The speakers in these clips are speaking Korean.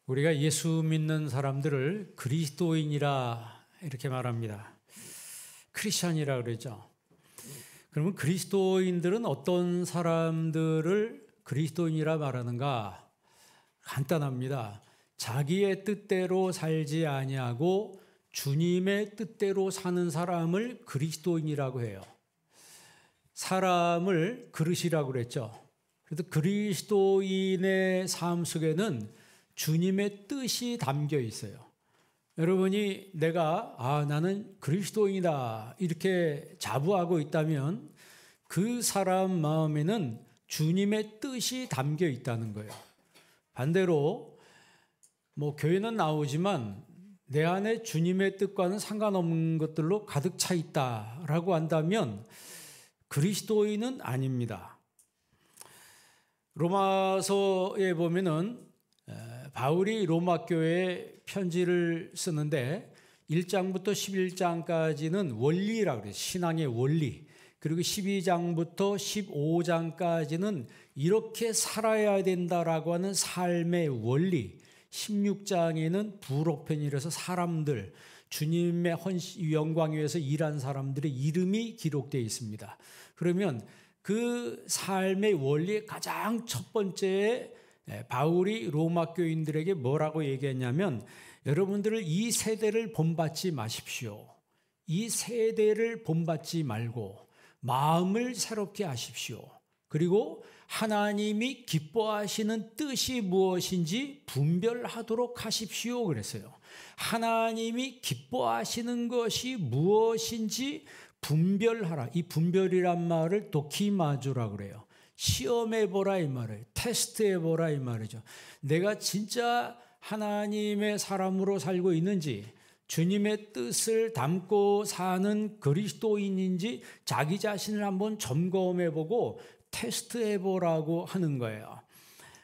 우리가 예수 믿는 사람들을 그리스도인이라 이렇게 말합니다. 크리스찬이라 그러죠. 그러면 그리스도인들은 어떤 사람들을 그리스도인이라 말하는가? 간단합니다. 자기의 뜻대로 살지 아니하고 주님의 뜻대로 사는 사람을 그리스도인이라고 해요. 사람을 그릇이라고 그랬죠. 그래서 그리스도인의 삶 속에는 주님의 뜻이 담겨 있어요. 여러분이 내가 나는 그리스도인이다 이렇게 자부하고 있다면 그 사람 마음에는 주님의 뜻이 담겨 있다는 거예요. 반대로 교회는 나오지만 내 안에 주님의 뜻과는 상관없는 것들로 가득 차 있다라고 한다면 그리스도인은 아닙니다. 로마서에 보면은 바울이 로마 교회에 편지를 쓰는데 1장부터 11장까지는 원리라고 그래요. 신앙의 원리. 그리고 12장부터 15장까지는 이렇게 살아야 된다라고 하는 삶의 원리. 16장에는 부록편이라서 사람들, 주님의 영광 위해서 일한 사람들의 이름이 기록되어 있습니다. 그러면 그 삶의 원리의 가장 첫 번째 바울이 로마 교인들에게 뭐라고 얘기했냐면 여러분들을 이 세대를 본받지 마십시오. 이 세대를 본받지 말고 마음을 새롭게 하십시오. 그리고 하나님이 기뻐하시는 뜻이 무엇인지 분별하도록 하십시오 그랬어요. 하나님이 기뻐하시는 것이 무엇인지 분별하라. 이 분별이란 말을 도키마주라고 그래요. 시험해보라 이 말이에요. 테스트해보라 이 말이죠. 내가 진짜 하나님의 사람으로 살고 있는지 주님의 뜻을 담고 사는 그리스도인인지 자기 자신을 한번 점검해보고 테스트해보라고 하는 거예요.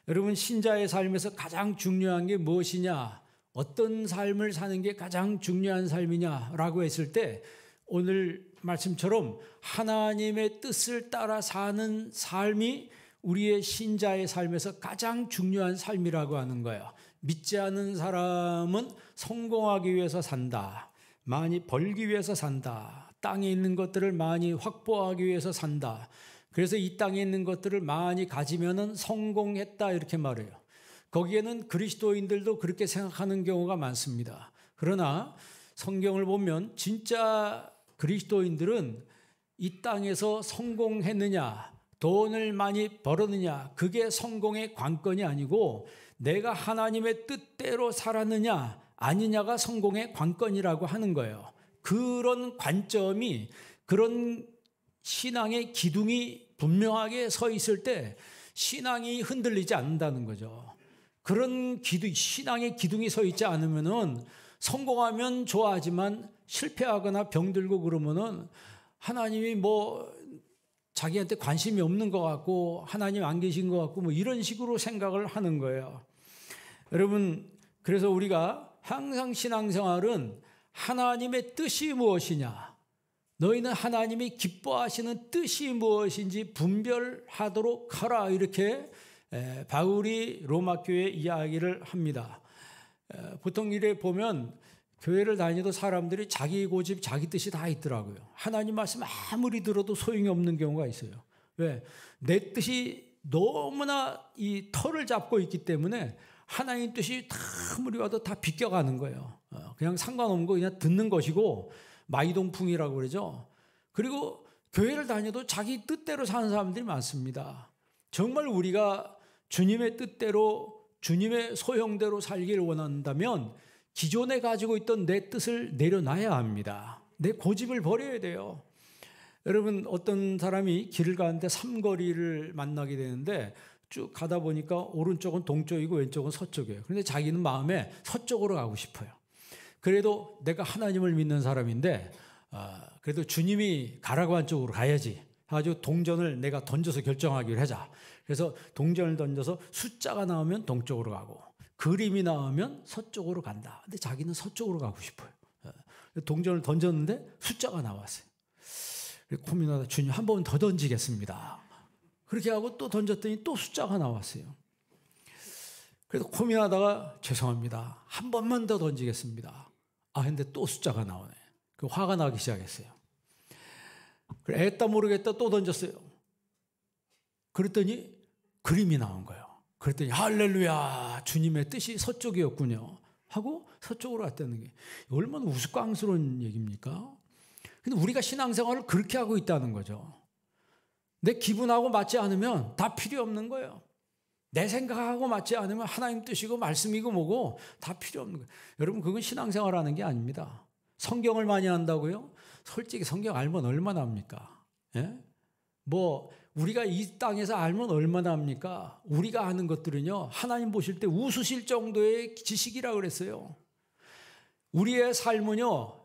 여러분 신자의 삶에서 가장 중요한 게 무엇이냐? 어떤 삶을 사는 게 가장 중요한 삶이냐라고 했을 때 오늘 말씀처럼 하나님의 뜻을 따라 사는 삶이 우리의 신자의 삶에서 가장 중요한 삶이라고 하는 거예요. 믿지 않는 사람은 성공하기 위해서 산다. 많이 벌기 위해서 산다. 땅에 있는 것들을 많이 확보하기 위해서 산다. 그래서 이 땅에 있는 것들을 많이 가지면은 성공했다 이렇게 말해요. 거기에는 그리스도인들도 그렇게 생각하는 경우가 많습니다. 그러나 성경을 보면 진짜 그리스도인들은 이 땅에서 성공했느냐, 돈을 많이 벌었느냐, 그게 성공의 관건이 아니고 내가 하나님의 뜻대로 살았느냐, 아니냐가 성공의 관건이라고 하는 거예요. 그런 관점이, 그런 신앙의 기둥이 분명하게 서 있을 때 신앙이 흔들리지 않는다는 거죠. 그런 신앙의 기둥이 서 있지 않으면은 성공하면 좋아하지만 실패하거나 병들고 그러면은 하나님이 자기한테 관심이 없는 것 같고 하나님 안 계신 것 같고 이런 식으로 생각을 하는 거예요. 여러분, 그래서 우리가 항상 신앙생활은 하나님의 뜻이 무엇이냐, 너희는 하나님이 기뻐하시는 뜻이 무엇인지 분별하도록 하라 이렇게 바울이 로마 교회에 이야기를 합니다. 보통 이래 보면 교회를 다니도 사람들이 자기 고집, 자기 뜻이 다 있더라고요. 하나님 말씀 아무리 들어도 소용이 없는 경우가 있어요. 왜? 내 뜻이 너무나 이 털을 잡고 있기 때문에 하나님 뜻이 아무리 와도 다 비껴가는 거예요. 그냥 상관없는 거 그냥 듣는 것이고 마이동풍이라고 그러죠. 그리고 교회를 다녀도 자기 뜻대로 사는 사람들이 많습니다. 정말 우리가 주님의 뜻대로 주님의 소형대로 살기를 원한다면 기존에 가지고 있던 내 뜻을 내려놔야 합니다. 내 고집을 버려야 돼요. 여러분, 어떤 사람이 길을 가는데 삼거리를 만나게 되는데 쭉 가다 보니까 오른쪽은 동쪽이고 왼쪽은 서쪽이에요. 그런데 자기는 마음에 서쪽으로 가고 싶어요. 그래도 내가 하나님을 믿는 사람인데 그래도 주님이 가라고 한 쪽으로 가야지. 아주 동전을 내가 던져서 결정하기로 하자. 그래서 동전을 던져서 숫자가 나오면 동쪽으로 가고 그림이 나오면 서쪽으로 간다. 근데 자기는 서쪽으로 가고 싶어요. 동전을 던졌는데 숫자가 나왔어요. 고민하다 주님 한 번 더 던지겠습니다. 그렇게 하고 또 던졌더니 또 숫자가 나왔어요. 그래서 고민하다가 죄송합니다. 한 번만 더 던지겠습니다. 근데 또 숫자가 나오네. 그 화가 나기 시작했어요. 그래, 애따 모르겠다 또 던졌어요. 그랬더니 그림이 나온 거예요. 그랬더니 할렐루야, 주님의 뜻이 서쪽이었군요 하고 서쪽으로 갔다는 게 얼마나 우스꽝스러운 얘기입니까? 근데 우리가 신앙생활을 그렇게 하고 있다는 거죠. 내 기분하고 맞지 않으면 다 필요 없는 거예요. 내 생각하고 맞지 않으면 하나님 뜻이고 말씀이고 뭐고 다 필요 없는 거예요. 여러분, 그건 신앙생활하는 게 아닙니다. 성경을 많이 한다고요? 솔직히 성경 알면 얼마나 합니까? 예? 뭐 우리가 이 땅에서 알면 얼마나 합니까? 우리가 아는 것들은요, 하나님 보실 때 웃으실 정도의 지식이라 그랬어요. 우리의 삶은요,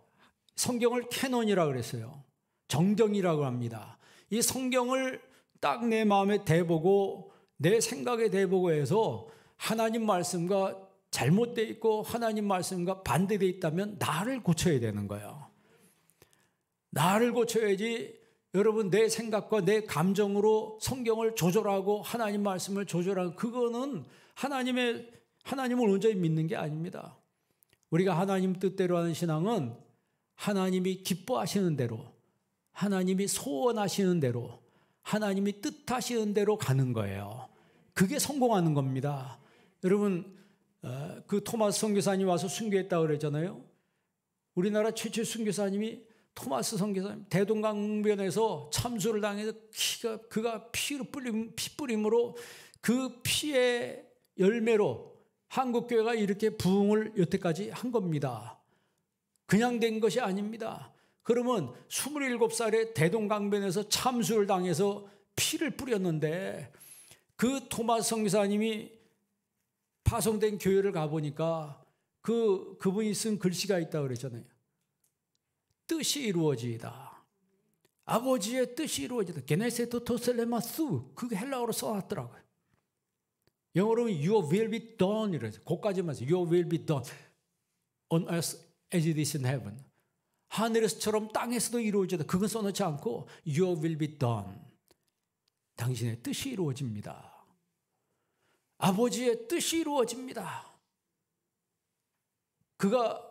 성경을 캐논이라 그랬어요. 정경이라고 합니다. 이 성경을 딱 내 마음에 대보고 내 생각에 대보고 해서 하나님 말씀과 잘못되어 있고 하나님 말씀과 반대되어 있다면 나를 고쳐야 되는 거예요. 나를 고쳐야지. 여러분, 내 생각과 내 감정으로 성경을 조절하고 하나님 말씀을 조절하고, 그거는 하나님을 온전히 믿는 게 아닙니다. 우리가 하나님 뜻대로 하는 신앙은 하나님이 기뻐하시는 대로, 하나님이 소원하시는 대로, 하나님이 뜻하시는 대로 가는 거예요. 그게 성공하는 겁니다. 여러분, 그 토마스 선교사님 와서 순교했다고 그랬잖아요. 우리나라 최초의 순교사님이 토마스 선교사님, 대동강변에서 참수를 당해서 그가 피 뿌림으로 그 피의 열매로 한국교회가 이렇게 부흥을 여태까지 한 겁니다. 그냥 된 것이 아닙니다. 그러면 27살에 대동강변에서 참수를 당해서 피를 뿌렸는데, 그 토마스 선교사님이 파송된 교회를 가보니까 그분이 쓴 글씨가 있다고 그랬잖아요. 뜻이 이루어지이다. 아버지의 뜻이 이루어지다. 게네세토 토셀레마스. 그게 헬라어로 써놨더라고요. 영어로는 Your will be done 이래서 거기까지만 해서 Your will be done on earth as it is in heaven. 하늘에서처럼 땅에서도 이루어지다. 그건 써놓지 않고 Your will be done. 당신의 뜻이 이루어집니다. 아버지의 뜻이 이루어집니다. 그가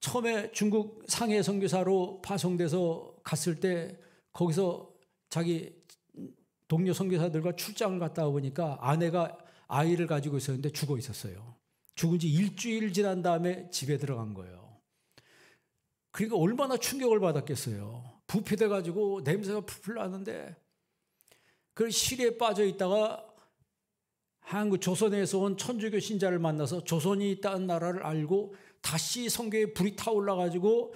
처음에 중국 상해 선교사로 파송돼서 갔을 때 거기서 자기 동료 선교사들과 출장을 갔다 보니까 아내가 아이를 가지고 있었는데 죽어 있었어요. 죽은 지 일주일 지난 다음에 집에 들어간 거예요. 그러니까 얼마나 충격을 받았겠어요. 부패돼 가지고 냄새가 풀풀 나는데, 그 실에 빠져 있다가 한국 조선에서 온 천주교 신자를 만나서 조선이 있다는 나라를 알고 다시 선교에 불이 타올라 가지고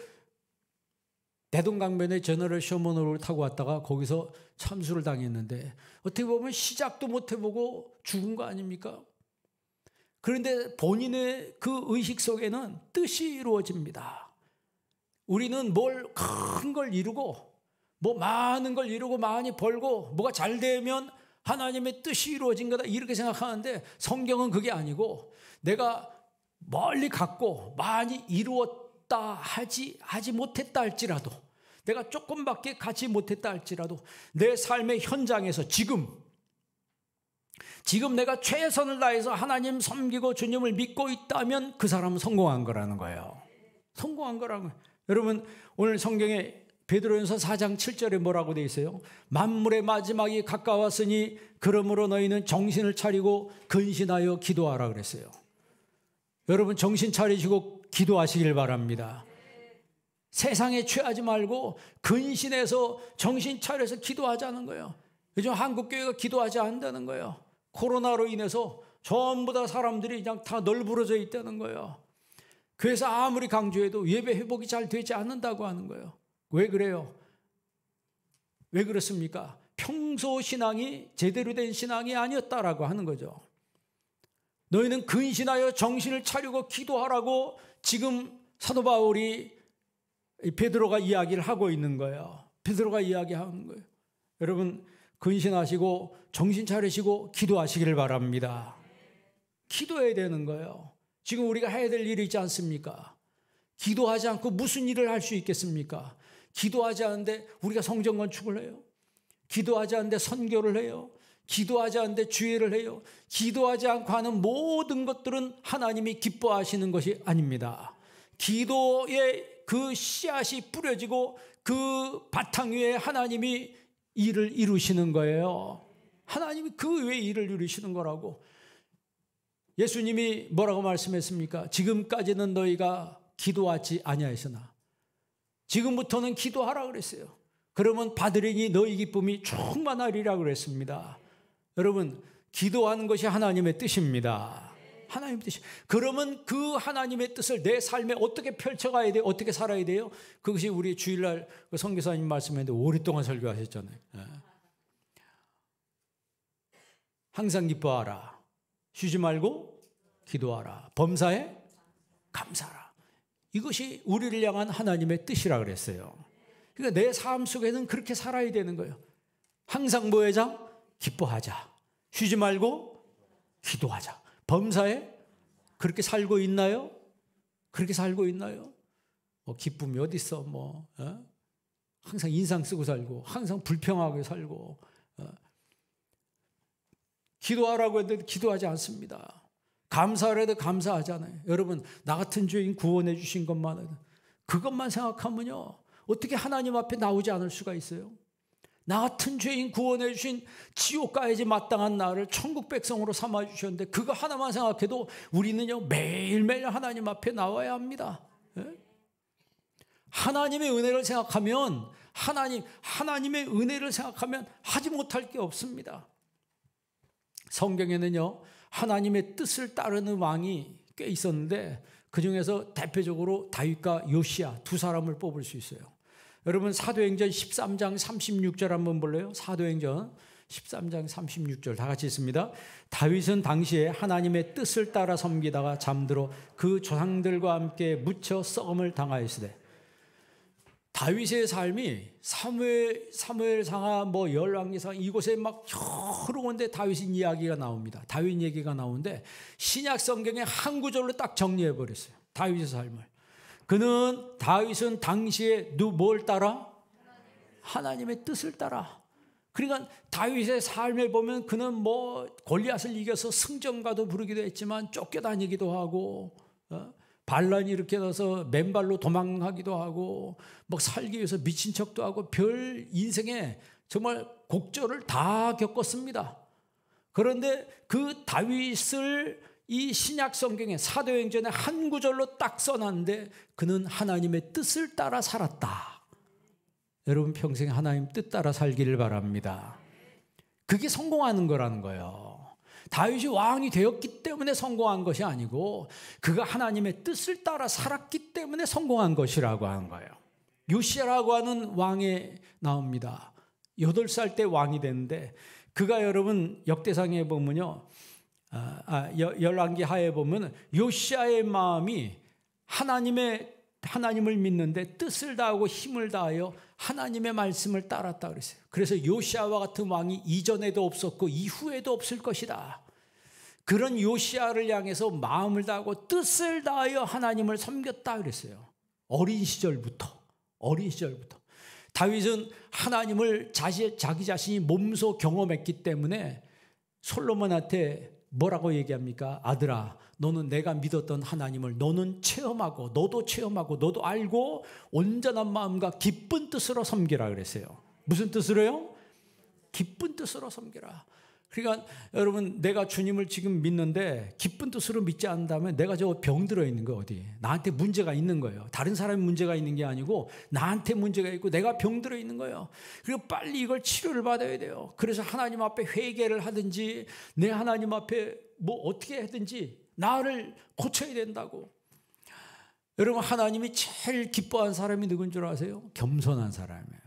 대동강변에 제너럴 셔먼호를 타고 왔다가 거기서 참수를 당했는데, 어떻게 보면 시작도 못 해보고 죽은 거 아닙니까? 그런데 본인의 그 의식 속에는 뜻이 이루어집니다. 우리는 뭘 큰 걸 이루고 뭐 많은 걸 이루고 많이 벌고 뭐가 잘 되면 하나님의 뜻이 이루어진 거다 이렇게 생각하는데, 성경은 그게 아니고 내가 멀리 갔고 많이 이루었다 하지 못했다 할지라도, 내가 조금밖에 가지 못했다 할지라도 내 삶의 현장에서 지금 내가 최선을 다해서 하나님 섬기고 주님을 믿고 있다면 그 사람은 성공한 거라는 거예요. 성공한 거라는 거예요. 여러분, 오늘 성경에 베드로전서 4장 7절에 뭐라고 되어 있어요? 만물의 마지막이 가까웠으니 그러므로 너희는 정신을 차리고 근신하여 기도하라 그랬어요. 여러분, 정신 차리시고 기도하시길 바랍니다. 세상에 취하지 말고 근신해서 정신 차려서 기도하자는 거예요. 요즘 한국교회가 기도하지 않는다는 거예요. 코로나로 인해서 전부 다 사람들이 그냥 다 널브러져 있다는 거예요. 그래서 아무리 강조해도 예배 회복이 잘 되지 않는다고 하는 거예요. 왜 그래요? 왜 그렇습니까? 평소 신앙이 제대로 된 신앙이 아니었다라고 하는 거죠. 너희는 근신하여 정신을 차리고 기도하라고 지금 사도 바울이 베드로가 이야기를 하고 있는 거예요. 베드로가 이야기하는 거예요. 여러분, 근신하시고 정신 차리시고 기도하시기를 바랍니다. 기도해야 되는 거예요. 지금 우리가 해야 될 일이 있지 않습니까? 기도하지 않고 무슨 일을 할 수 있겠습니까? 기도하지 않는데 우리가 성전 건축을 해요. 기도하지 않는데 선교를 해요. 기도하지 않는데 주의를 해요. 기도하지 않고 하는 모든 것들은 하나님이 기뻐하시는 것이 아닙니다. 기도의 그 씨앗이 뿌려지고 그 바탕 위에 하나님이 일을 이루시는 거예요. 하나님이 그 외에 일을 이루시는 거라고. 예수님이 뭐라고 말씀했습니까? 지금까지는 너희가 기도하지 아니하였으나 지금부터는 기도하라 그랬어요. 그러면 받으리니 너희 기쁨이 충만하리라 그랬습니다. 여러분, 기도하는 것이 하나님의 뜻입니다. 하나님의 뜻이. 그러면 그 하나님의 뜻을 내 삶에 어떻게 펼쳐가야 돼요? 어떻게 살아야 돼요? 그것이 우리 주일날 선교사님 말씀했는데 오랫동안 설교하셨잖아요. 항상 기뻐하라. 쉬지 말고 기도하라. 범사에 감사하라. 이것이 우리를 향한 하나님의 뜻이라 그랬어요. 그러니까 내 삶 속에는 그렇게 살아야 되는 거예요. 항상 뭐 하자? 기뻐하자. 쉬지 말고 기도하자. 범사에 그렇게 살고 있나요? 그렇게 살고 있나요? 기쁨이 어디 있어? 항상 인상 쓰고 살고, 항상 불평하게 살고, 기도하라고 했는데 기도하지 않습니다. 감사하라도 감사하잖아요. 여러분, 나 같은 죄인 구원해 주신 것만 해도 그것만 생각하면요, 어떻게 하나님 앞에 나오지 않을 수가 있어요? 나 같은 죄인 구원해 주신 지옥 가야지 마땅한 나를 천국 백성으로 삼아 주셨는데 그거 하나만 생각해도 우리는요 매일매일 하나님 앞에 나와야 합니다. 하나님의 은혜를 생각하면 하나님의 은혜를 생각하면 하지 못할 게 없습니다. 성경에는요 하나님의 뜻을 따르는 왕이 꽤 있었는데 그중에서 대표적으로 다윗과 요시야 두 사람을 뽑을 수 있어요. 여러분 사도행전 13장 36절 한번 볼래요? 사도행전 13장 36절 다 같이 있습니다. 다윗은 당시에 하나님의 뜻을 따라 섬기다가 잠들어 그 조상들과 함께 묻혀 썩음을 당하였으되. 다윗의 삶이 사무엘상하 열왕기상 이곳에 막 여러 군데 다윗 이야기가 나옵니다. 다윗 얘기가 나오는데 신약 성경에 한 구절로 딱 정리해 버렸어요. 다윗의 삶을. 다윗은 당시에 뭘 따라? 하나님의 뜻을 따라. 그러니까 다윗의 삶을 보면 그는 골리앗을 이겨서 승전가도 부르기도 했지만 쫓겨다니기도 하고 반란이 이렇게 나서 맨발로 도망하기도 하고 살기 위해서 미친 척도 하고 별 인생에 정말 곡절을 다 겪었습니다. 그런데 그 다윗을 이 신약 성경에 사도행전에 한 구절로 딱 써놨는데 그는 하나님의 뜻을 따라 살았다. 여러분 평생 하나님 뜻 따라 살기를 바랍니다. 그게 성공하는 거라는 거예요. 다윗이 왕이 되었기 때문에 성공한 것이 아니고 그가 하나님의 뜻을 따라 살았기 때문에 성공한 것이라고 하는 거예요. 요시야라고 하는 왕에 나옵니다. 8살 때 왕이 됐는데 그가 여러분 역대상에 보면요 열왕기 하에 보면 요시야의 마음이 하나님을 믿는데 뜻을 다하고 힘을 다하여 하나님의 말씀을 따랐다 그랬어요. 그래서 요시야와 같은 왕이 이전에도 없었고 이후에도 없을 것이다. 그런 요시야를 향해서 마음을 다하고 뜻을 다하여 하나님을 섬겼다 그랬어요. 어린 시절부터. 다윗은 하나님을 자기 자신이 몸소 경험했기 때문에 솔로몬한테 뭐라고 얘기합니까? 아들아, 너는 내가 믿었던 하나님을 너는 체험하고 너도 체험하고 너도 알고 온전한 마음과 기쁜 뜻으로 섬기라 그랬어요. 무슨 뜻으로요? 기쁜 뜻으로 섬기라. 그러니까 여러분 내가 주님을 지금 믿는데 기쁜 뜻으로 믿지 않는다면 내가 저 병 들어 있는 거 어디? 나한테 문제가 있는 거예요. 다른 사람이 문제가 있는 게 아니고 나한테 문제가 있고 내가 병 들어 있는 거예요. 그리고 빨리 이걸 치료를 받아야 돼요. 그래서 하나님 앞에 회개를 하든지 내 하나님 앞에 어떻게 하든지 나를 고쳐야 된다고. 여러분 하나님이 제일 기뻐한 사람이 누군 줄 아세요? 겸손한 사람이에요.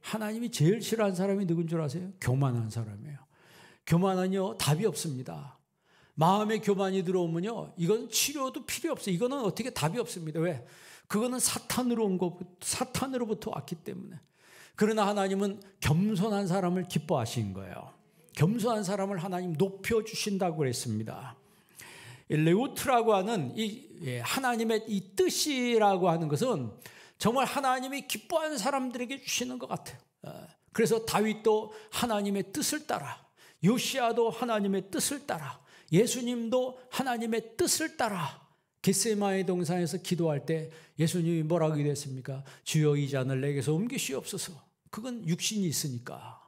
하나님이 제일 싫어하는 사람이 누군 줄 아세요? 교만한 사람이에요. 교만은요 답이 없습니다. 마음에 교만이 들어오면요 이건 치료도 필요 없어요. 이거는 어떻게 답이 없습니다. 왜? 그거는 사탄으로부터 왔기 때문에. 그러나 하나님은 겸손한 사람을 기뻐하신 거예요. 겸손한 사람을 하나님 높여주신다고 그랬습니다. 레우트라고 하는 하나님의 이 뜻이라고 하는 것은 정말 하나님이 기뻐하는 사람들에게 주시는 것 같아요. 그래서 다윗도 하나님의 뜻을 따라 요시아도 하나님의 뜻을 따라, 예수님도 하나님의 뜻을 따라 겟세마네 동산에서 기도할 때 예수님이 뭐라고 기도했습니까? 주여 이 잔을 내게서 옮기시옵소서. 그건 육신이 있으니까.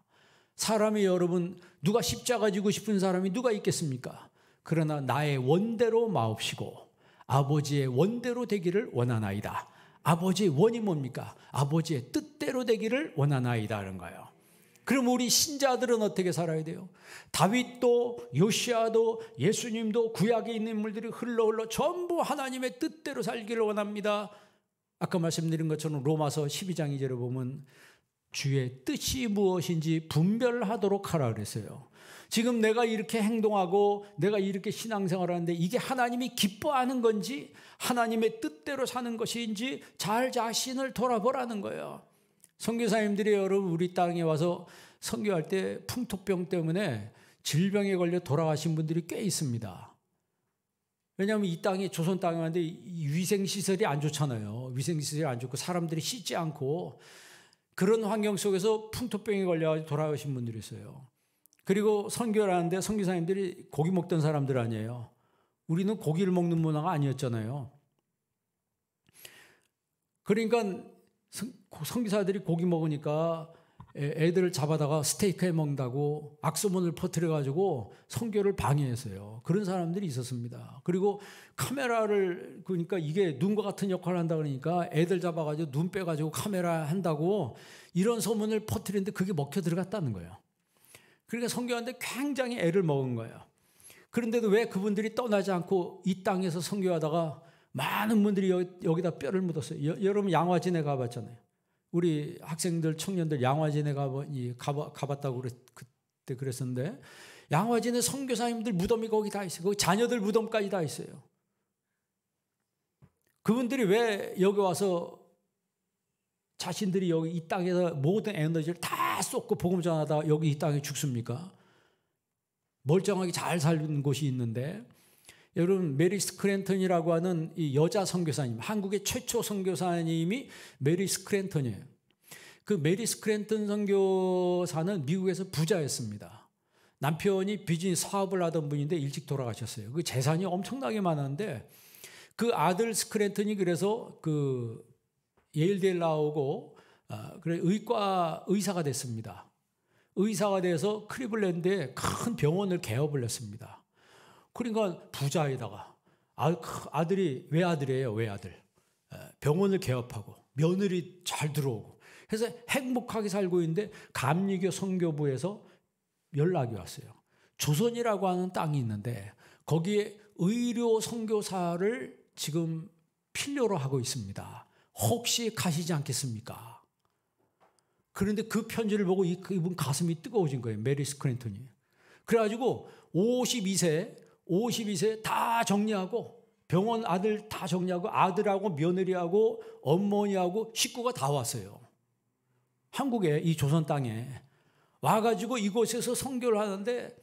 사람이 여러분 누가 십자가 지고 싶은 사람이 누가 있겠습니까? 그러나 나의 원대로 마옵시고 아버지의 원대로 되기를 원하나이다. 아버지의 원이 뭡니까? 아버지의 뜻대로 되기를 원하나이다 하는 거예요. 그럼 우리 신자들은 어떻게 살아야 돼요? 다윗도 요시아도 예수님도 구약에 있는 인물들이 흘러 전부 하나님의 뜻대로 살기를 원합니다. 아까 말씀드린 것처럼 로마서 12장 2절에 보면 주의 뜻이 무엇인지 분별하도록 하라 그랬어요. 지금 내가 이렇게 행동하고 내가 이렇게 신앙생활을 하는데 이게 하나님이 기뻐하는 건지 하나님의 뜻대로 사는 것인지 잘 자신을 돌아보라는 거예요. 선교사님들이 여러분 우리 땅에 와서 선교할 때 풍토병 때문에 질병에 걸려 돌아가신 분들이 꽤 있습니다. 왜냐하면 이 땅이 조선 땅에 왔는데 위생시설이 안 좋잖아요. 위생시설이 안 좋고 사람들이 씻지 않고 그런 환경 속에서 풍토병에 걸려 돌아가신 분들이 있어요. 그리고 선교를 하는데 선교사님들이 고기 먹던 사람들 아니에요. 우리는 고기를 먹는 문화가 아니었잖아요. 그러니까 선교사들이 고기 먹으니까 애들을 잡아다가 스테이크 해 먹는다고 악소문을 퍼뜨려가지고 선교를 방해했어요. 그런 사람들이 있었습니다. 그리고 카메라를 그러니까 이게 눈과 같은 역할을 한다 그러니까 애들 잡아가지고 눈 빼가지고 카메라 한다고 이런 소문을 퍼뜨리는데 그게 먹혀 들어갔다는 거예요. 그러니까 선교하는데 굉장히 애를 먹은 거예요. 그런데도 왜 그분들이 떠나지 않고 이 땅에서 선교하다가 많은 분들이 여기다 뼈를 묻었어요. 여러분 양화진에 가봤잖아요. 우리 학생들, 청년들 양화진에 가봤다고 그때 그랬었는데 양화진에 선교사님들 무덤이 거기 다 있어요. 거기 자녀들 무덤까지 다 있어요. 그분들이 왜 여기 와서 자신들이 여기 이 땅에서 모든 에너지를 다 쏟고 복음 전하다가 여기 이 땅에 죽습니까? 멀쩡하게 잘 사는 곳이 있는데 여러분 메리 스크랜턴이라고 하는 이 여자 선교사님, 한국의 최초 선교사님이 메리 스크랜턴이에요. 그 메리 스크랜턴 선교사는 미국에서 부자였습니다. 남편이 비즈니스 사업을 하던 분인데 일찍 돌아가셨어요. 그 재산이 엄청나게 많았는데 그 아들 스크랜턴이 그래서 그 예일대에 나오고 그래 의사가 됐습니다. 의사가 돼서 클리블랜드에 큰 병원을 개업을 했습니다. 그러니까 부자에다가 아들이 외아들이에요. 외아들. 병원을 개업하고 며느리 잘 들어오고 해서 행복하게 살고 있는데 감리교 선교부에서 연락이 왔어요. 조선이라고 하는 땅이 있는데 거기에 의료 선교사를 지금 필요로 하고 있습니다. 혹시 가시지 않겠습니까? 그런데 그 편지를 보고 이분 가슴이 뜨거워진 거예요. 메리 스크랜턴이. 그래가지고 52세 다 정리하고 병원 아들 다 정리하고 아들하고 며느리하고 어머니하고 식구가 다 왔어요. 한국에 이 조선 땅에 와가지고 이곳에서 선교를 하는데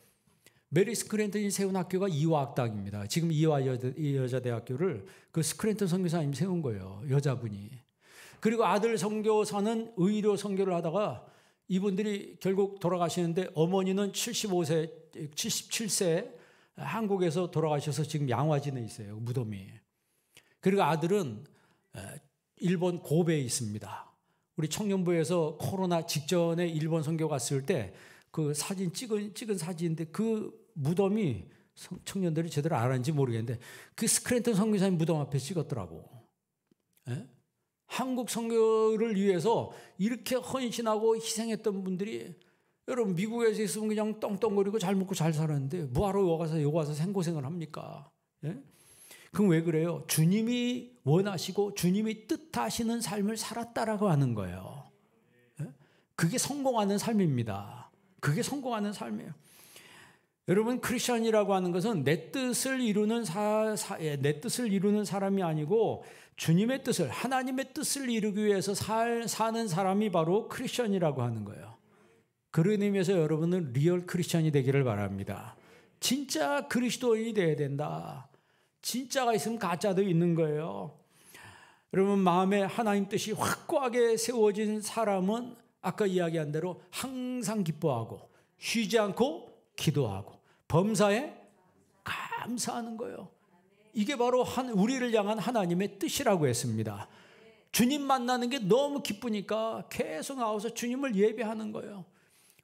메리 스크랜턴이 세운 학교가 이화학당입니다. 지금 이화 여자대학교를 그 스크랜턴 선교사님이 세운 거예요. 여자분이. 그리고 아들 선교사는 의료 선교를 하다가 이분들이 결국 돌아가시는데 어머니는 77세 한국에서 돌아가셔서 지금 양화진에 있어요. 무덤이. 그리고 아들은 일본 고베에 있습니다. 우리 청년부에서 코로나 직전에 일본 선교 갔을 때 그 사진 찍은 사진인데 그 무덤이 청년들이 제대로 알았는지 모르겠는데 그 스크랜턴 선교사님 무덤 앞에 찍었더라고. 예? 한국 선교를 위해서 이렇게 헌신하고 희생했던 분들이 여러분 미국에서 있으면 그냥 떵떵거리고 잘 먹고 잘 살았는데 뭐하러 여기 와서 생고생을 합니까? 예? 그럼 왜 그래요? 주님이 원하시고 주님이 뜻하시는 삶을 살았다라고 하는 거예요. 예? 그게 성공하는 삶입니다. 그게 성공하는 삶이에요. 여러분 크리스천이라고 하는 것은 내 뜻을 이루는 사람이 아니고 주님의 뜻을 하나님의 뜻을 이루기 위해서 사는 사람이 바로 크리스천이라고 하는 거예요. 그런 의미에서 여러분은 리얼 크리스천이 되기를 바랍니다. 진짜 그리스도인이 돼야 된다. 진짜가 있으면 가짜도 있는 거예요. 여러분 마음에 하나님 뜻이 확고하게 세워진 사람은 아까 이야기한 대로 항상 기뻐하고 쉬지 않고 기도하고 범사에 감사하는 거예요. 이게 바로 우리를 향한 하나님의 뜻이라고 했습니다. 주님 만나는 게 너무 기쁘니까 계속 나와서 주님을 예배하는 거예요.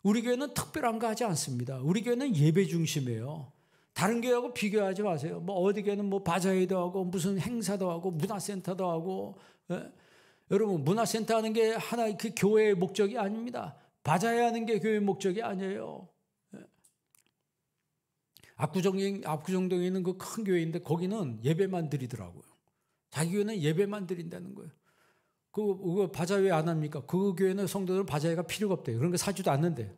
우리 교회는 특별한 거 하지 않습니다. 우리 교회는 예배 중심이에요. 다른 교회하고 비교하지 마세요. 뭐 어디 교회는 뭐 바자회도 하고 무슨 행사도 하고 문화센터도 하고. 예? 여러분 문화센터 하는 게 하나 그 교회의 목적이 아닙니다. 바자회 하는 게 교회의 목적이 아니에요. 예? 압구정동에 있는 그 큰 교회인데 거기는 예배만 드리더라고요. 자기 교회는 예배만 드린다는 거예요. 그거 바자회 안 합니까? 그 교회는 성도들은 바자회가 필요가 없대요. 그런 거 사지도 않는데.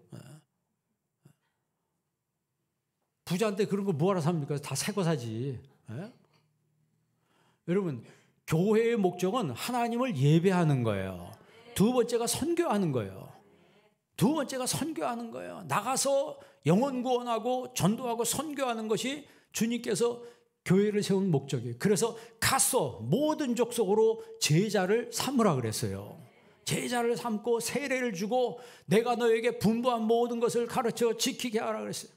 부자한테 그런 거 뭐하러 삽니까? 다 새 거 사지. 예? 여러분 교회의 목적은 하나님을 예배하는 거예요. 두 번째가 선교하는 거예요. 두 번째가 선교하는 거예요. 나가서 영혼 구원하고 전도하고 선교하는 것이 주님께서 교회를 세운 목적이에요. 그래서 가서 모든 족속으로 제자를 삼으라 그랬어요. 제자를 삼고 세례를 주고 내가 너에게 분부한 모든 것을 가르쳐 지키게 하라 그랬어요.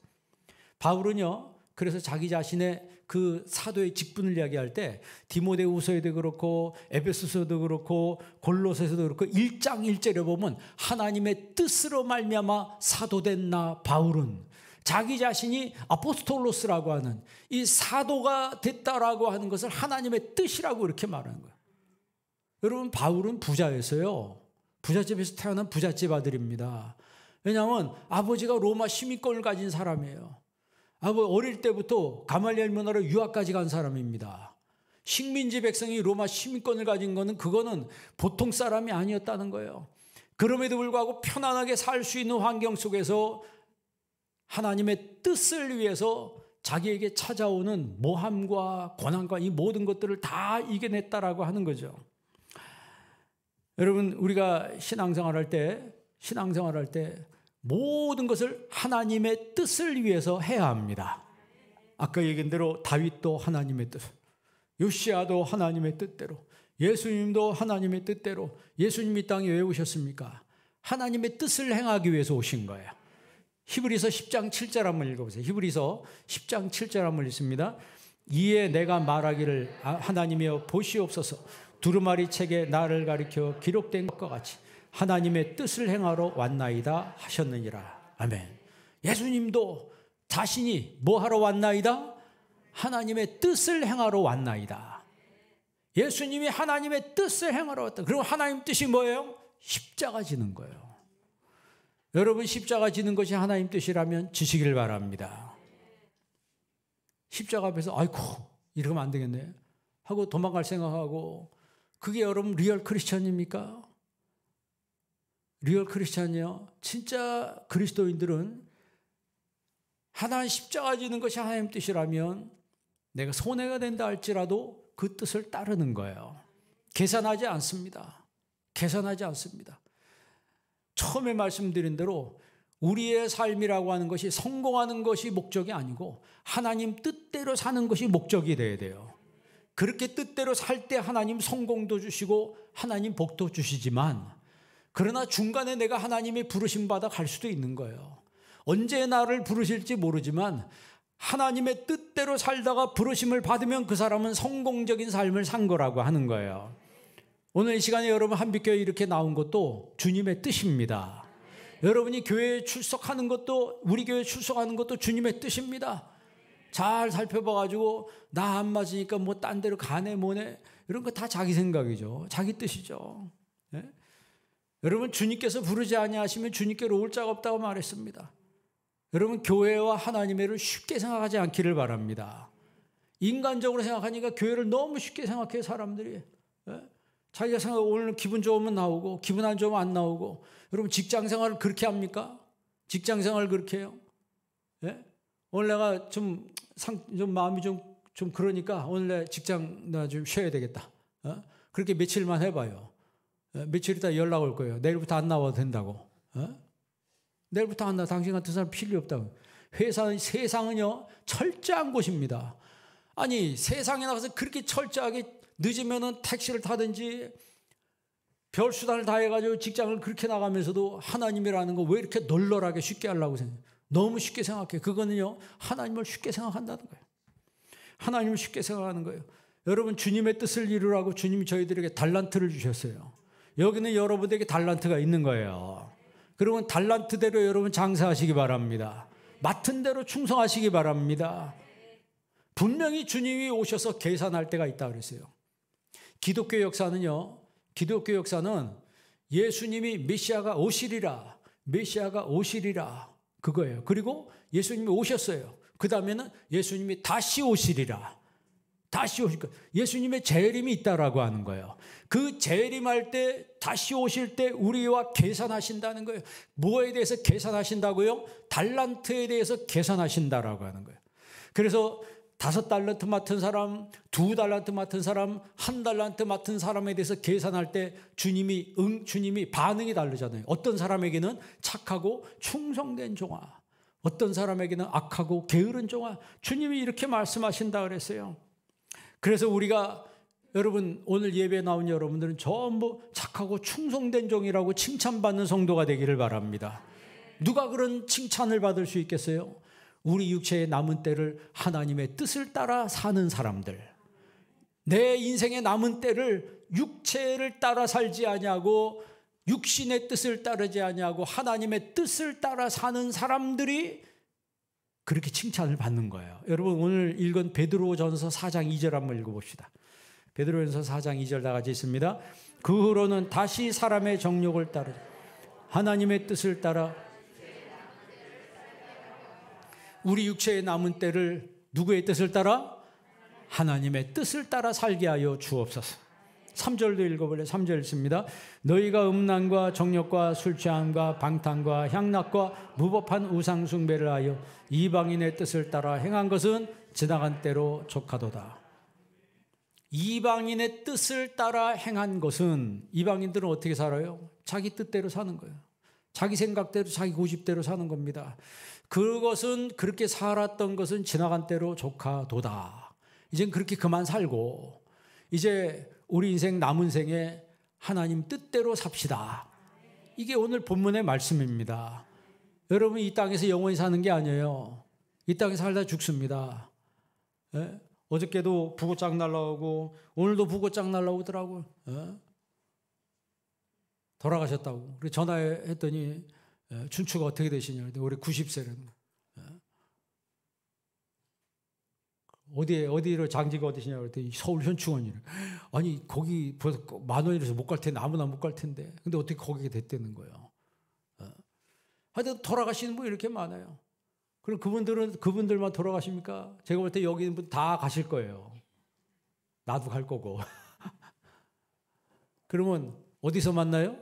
바울은요, 그래서 자기 자신의 그 사도의 직분을 이야기할 때 디모데후서에도 그렇고 에베소서도 그렇고 골로새서도 그렇고 1장 1절에 보면 하나님의 뜻으로 말미암아 사도된 나 바울은 자기 자신이 아포스톨로스라고 하는 이 사도가 됐다라고 하는 것을 하나님의 뜻이라고 이렇게 말하는 거예요. 여러분 바울은 부자였어요. 부잣집에서 태어난 부잣집 아들입니다. 왜냐하면 아버지가 로마 시민권을 가진 사람이에요. 어릴 때부터 가말리엘 문화로 유학까지 간 사람입니다. 식민지 백성이 로마 시민권을 가진 거는 그거는 보통 사람이 아니었다는 거예요. 그럼에도 불구하고 편안하게 살 수 있는 환경 속에서 하나님의 뜻을 위해서 자기에게 찾아오는 모함과 고난과 이 모든 것들을 다 이겨냈다라고 하는 거죠. 여러분 우리가 신앙생활할 때 모든 것을 하나님의 뜻을 위해서 해야 합니다. 아까 얘기한 대로 다윗도 하나님의 뜻, 요시아도 하나님의 뜻대로, 예수님도 하나님의 뜻대로. 예수님이 땅에 왜 오셨습니까? 하나님의 뜻을 행하기 위해서 오신 거예요. 히브리서 10장 7절 한번 읽어보세요. 히브리서 10장 7절 한번 읽습니다. 이에 내가 말하기를 하나님이여 보시옵소서 두루마리 책에 나를 가리켜 기록된 것과 같이 하나님의 뜻을 행하러 왔나이다 하셨느니라. 아멘. 예수님도 자신이 뭐 하러 왔나이다? 하나님의 뜻을 행하러 왔나이다. 예수님이 하나님의 뜻을 행하러 왔다. 그리고 하나님 뜻이 뭐예요? 십자가 지는 거예요. 여러분 십자가 지는 것이 하나님 뜻이라면 지시길 바랍니다. 십자가 앞에서 아이고 이러면 안 되겠네 하고 도망갈 생각하고, 그게 여러분 리얼 크리스찬입니까? 리얼 크리스찬이요. 진짜 그리스도인들은 하나님 십자가 지는 것이 하나님 뜻이라면 내가 손해가 된다 할지라도 그 뜻을 따르는 거예요. 계산하지 않습니다. 계산하지 않습니다. 처음에 말씀드린 대로 우리의 삶이라고 하는 것이 성공하는 것이 목적이 아니고 하나님 뜻대로 사는 것이 목적이 돼야 돼요. 그렇게 뜻대로 살 때 하나님 성공도 주시고 하나님 복도 주시지만, 그러나 중간에 내가 하나님의 부르심 받아 갈 수도 있는 거예요. 언제 나를 부르실지 모르지만 하나님의 뜻대로 살다가 부르심을 받으면 그 사람은 성공적인 삶을 산 거라고 하는 거예요. 오늘 이 시간에 여러분 한빛교회 이렇게 나온 것도 주님의 뜻입니다. 여러분이 교회에 출석하는 것도, 우리 교회에 출석하는 것도 주님의 뜻입니다. 잘 살펴봐가지고 나 안 맞으니까 뭐 딴 데로 가네 뭐네 이런 거 다 자기 생각이죠. 자기 뜻이죠. 네? 여러분 주님께서 부르지 아니하시면 주님께로 올 자가 없다고 말했습니다. 여러분 교회와 하나님의를 쉽게 생각하지 않기를 바랍니다. 인간적으로 생각하니까 교회를 너무 쉽게 생각해요 사람들이. 네? 자기가 생각 오늘 기분 좋으면 나오고 기분 안 좋으면 안 나오고. 여러분 직장생활을 그렇게 합니까? 직장생활을 그렇게 해요? 네? 오늘 내가 좀 마음이 좀 그러니까 오늘 내 직장 나 좀 쉬어야 되겠다. 그렇게 며칠만 해봐요. 며칠 있다 연락 올 거예요. 내일부터 안 나와도 된다고. 내일부터 안 나와. 당신 같은 사람 필요 없다고. 세상은요 철저한 곳입니다. 아니 세상에 나가서 그렇게 철저하게 늦으면은 택시를 타든지 별수단을 다 해가지고 직장을 그렇게 나가면서도 하나님이라는 거 왜 이렇게 널널하게 쉽게 하려고 생각해요? 너무 쉽게 생각해. 그거는요, 하나님을 쉽게 생각한다는 거예요. 하나님을 쉽게 생각하는 거예요. 여러분, 주님의 뜻을 이루라고 주님이 저희들에게 달란트를 주셨어요. 여기는 여러분에게 달란트가 있는 거예요. 그러면 달란트대로 여러분 장사하시기 바랍니다. 맡은 대로 충성하시기 바랍니다. 분명히 주님이 오셔서 계산할 때가 있다 그랬어요. 기독교 역사는요, 기독교 역사는 예수님이 메시아가 오시리라, 메시아가 오시리라, 그거예요. 그리고 예수님이 오셨어요. 그 다음에는 예수님이 다시 오시리라. 다시 오실 거예요. 예수님의 재림이 있다라고 하는 거예요. 그 재림할 때, 다시 오실 때 우리와 계산하신다는 거예요. 뭐에 대해서 계산하신다고요? 달란트에 대해서 계산하신다라고 하는 거예요. 그래서 5달란트 맡은 사람, 2달란트 맡은 사람, 1달란트 맡은 사람에 대해서 계산할 때 주님이 반응이 다르잖아요. 어떤 사람에게는 착하고 충성된 종아, 어떤 사람에게는 악하고 게으른 종아, 주님이 이렇게 말씀하신다 그랬어요. 그래서 우리가, 여러분, 오늘 예배에 나온 여러분들은 전부 착하고 충성된 종이라고 칭찬받는 성도가 되기를 바랍니다. 누가 그런 칭찬을 받을 수 있겠어요? 우리 육체의 남은 때를 하나님의 뜻을 따라 사는 사람들. 내 인생의 남은 때를 육체를 따라 살지 아니하고 육신의 뜻을 따르지 아니하고 하나님의 뜻을 따라 사는 사람들이 그렇게 칭찬을 받는 거예요. 여러분, 오늘 읽은 베드로전서 4장 2절 한번 읽어봅시다. 베드로전서 4장 2절 다 같이 있습니다. 그 후로는 다시 사람의 정욕을 따르 하나님의 뜻을 따라 우리 육체의 남은 때를 누구의 뜻을 따라? 하나님의 뜻을 따라 살게 하여 주옵소서. 3절도 읽어볼래요? 3절 읽습니다. 너희가 음란과 정욕과 술 취함과 방탕과 향락과 무법한 우상 숭배를 하여 이방인의 뜻을 따라 행한 것은 지나간 때로 족하도다. 이방인의 뜻을 따라 행한 것은, 이방인들은 어떻게 살아요? 자기 뜻대로 사는 거예요. 자기 생각대로, 자기 고집대로 사는 겁니다. 그것은, 그렇게 살았던 것은 지나간 때로 족하도다. 이젠 그렇게 그만 살고 이제 우리 인생 남은 생에 하나님 뜻대로 삽시다. 이게 오늘 본문의 말씀입니다. 여러분, 이 땅에서 영원히 사는 게 아니에요. 이 땅에서 살다 죽습니다. 예? 어저께도 부고짝 날라오고 오늘도 부고짝 날라오더라고요. 예? 돌아가셨다고. 그래서 전화했더니 춘추가 어떻게 되시냐. 올해 90세라는 거예요. 어디로 장지가 어디시냐 그랬더니 서울 현충원이래. 아니, 거기 벌써 10,000원이라서 못 갈 텐데, 아무나 못 갈 텐데. 근데 어떻게 거기에 됐다는 거예요. 하여튼 돌아가시는 분 이렇게 많아요. 그럼 그분들만 돌아가십니까? 제가 볼 때 여기 있는 분 다 가실 거예요. 나도 갈 거고. 그러면 어디서 만나요?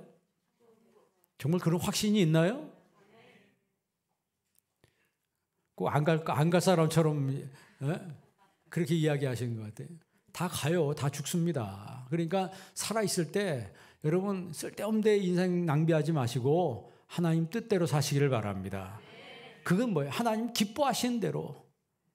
정말 그런 확신이 있나요? 꼭 안 갈 사람처럼 그렇게 이야기하시는 것 같아요. 다 가요. 다 죽습니다. 그러니까 살아있을 때 여러분 쓸데없는 데 인생 낭비하지 마시고 하나님 뜻대로 사시기를 바랍니다. 그건 뭐예요? 하나님 기뻐하시는 대로,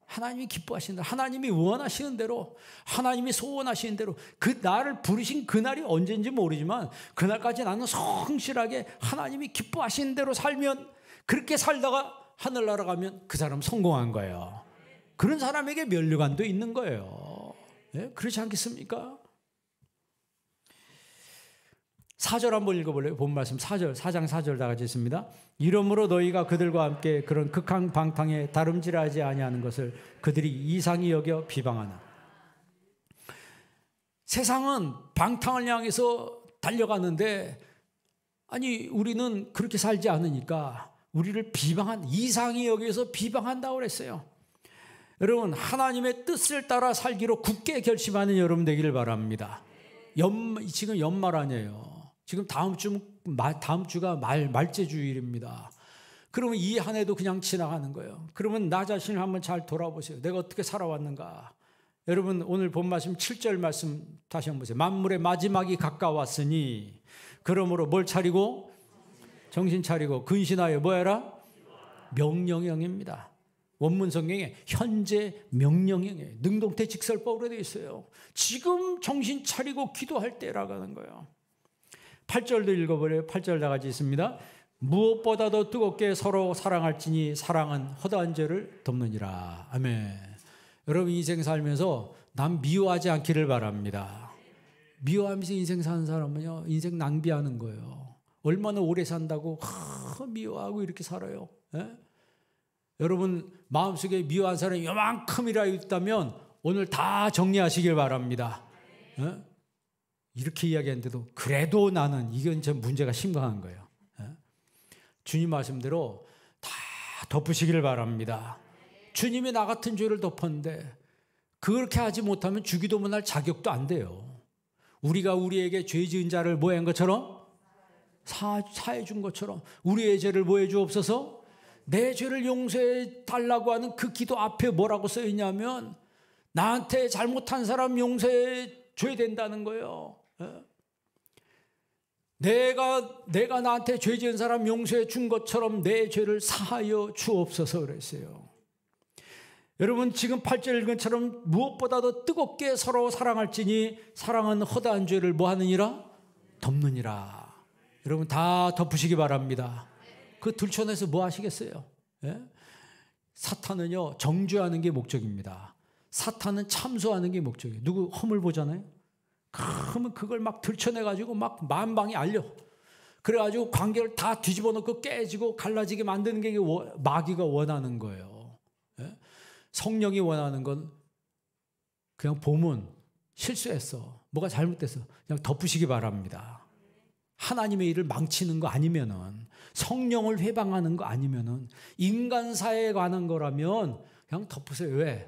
하나님이 기뻐하시는 대로, 하나님이 원하시는 대로, 하나님이 소원하시는 대로, 그 나를 부르신 그날이 언제인지 모르지만 그날까지 나는 성실하게 하나님이 기뻐하시는 대로 살면, 그렇게 살다가 하늘나라 가면 그 사람 성공한 거예요. 그런 사람에게 면류관도 있는 거예요. 네? 그렇지 않겠습니까? 4절 한번 읽어볼래요? 본 말씀 4절, 4장 4절 다 같이 있습니다. 이러므로 너희가 그들과 함께 그런 극한 방탕에 다름질하지 아니하는 것을 그들이 이상히 여겨 비방하나. 세상은 방탕을 향해서 달려가는데, 아니, 우리는 그렇게 살지 않으니까 우리를 이상히 여기서 비방한다고 그랬어요. 여러분, 하나님의 뜻을 따라 살기로 굳게 결심하는 여러분 되기를 바랍니다. 지금 연말 아니에요. 지금 다음 주가 말제주일입니다. 그러면 이 한 해도 그냥 지나가는 거예요. 그러면 나 자신을 한번 잘 돌아보세요. 내가 어떻게 살아왔는가. 여러분, 오늘 본 말씀 7절 말씀 다시 한번 보세요. 만물의 마지막이 가까웠으니 그러므로 뭘 차리고? 정신 차리고 근신하여 뭐 해라? 명령형입니다. 원문 성경에 현재 명령형이에요. 능동태 직설법으로 되어 있어요. 지금 정신 차리고 기도할 때라고 하는 거예요. 8절도 읽어버려요. 8절 다 같이 있습니다. 무엇보다도 뜨겁게 서로 사랑할지니 사랑은 허다한 죄를 덮느니라. 아멘. 여러분 인생 살면서 남 미워하지 않기를 바랍니다. 미워하면서 인생 사는 사람은요, 인생 낭비하는 거예요. 얼마나 오래 산다고 미워하고 이렇게 살아요. 예? 여러분 마음속에 미워한 사람이 요만큼이라 있다면 오늘 다 정리하시길 바랍니다. 예? 이렇게 이야기하는데도 그래도 나는, 이건 좀 문제가 심각한 거예요. 예? 주님 말씀대로 다 덮으시기를 바랍니다. 주님이 나 같은 죄를 덮었는데 그렇게 하지 못하면 주기도 못할 자격도 안 돼요. 우리가 우리에게 죄 지은 자를 뭐 한 것처럼 사해 준 것처럼 우리의 죄를 뭐 해 주옵소서. 내 죄를 용서해 달라고 하는 그 기도 앞에 뭐라고 써 있냐면 나한테 잘못한 사람 용서해 줘야 된다는 거예요. 내가 나한테 죄 지은 사람 용서해 준 것처럼 내 죄를 사하여 주옵소서 그랬어요. 여러분 지금 8절 읽은 것처럼 무엇보다도 뜨겁게 서로 사랑할지니 사랑은 허다한 죄를 뭐 하느니라? 덮느니라. 여러분 다 덮으시기 바랍니다. 그 들춰내서 뭐 하시겠어요? 예? 사탄은요 정죄하는 게 목적입니다. 사탄은 참소하는 게 목적이에요. 누구 허물 보잖아요. 그러면 그걸 막 들춰내가지고 막 만방에 알려. 그래가지고 관계를 다 뒤집어 놓고 깨지고 갈라지게 만드는 게 마귀가 원하는 거예요. 예? 성령이 원하는 건 그냥 보면 실수했어, 뭐가 잘못됐어, 그냥 덮으시기 바랍니다. 하나님의 일을 망치는 거 아니면은, 성령을 회방하는 거 아니면은, 인간사에 관한 거라면 그냥 덮으세요. 왜?